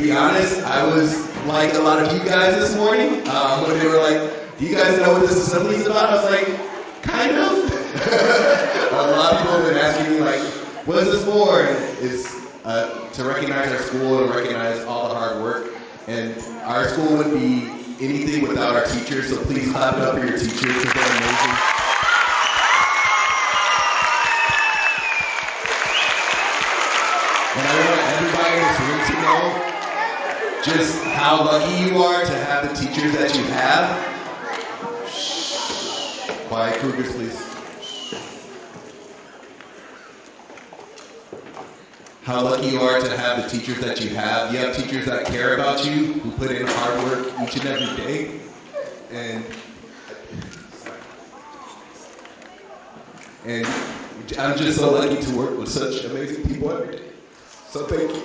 be honest, I was like a lot of you guys this morning. When they were like, do you guys know what this assembly is about? I was like, kind of. A lot of people have been asking me, like, what is this for? And it's to recognize our school and recognize all the hard work. And our school wouldn't be anything without our teachers, so please clap it up for your teachers because they're amazing. And I want everybody in this room to know just how lucky you are to have the teachers that you have. Shh. Quiet Cougars, please. How lucky you are to have the teachers that you have. You have teachers that care about you, who put in hard work each and every day. And I'm just so lucky to work with such amazing people every day. So thank you.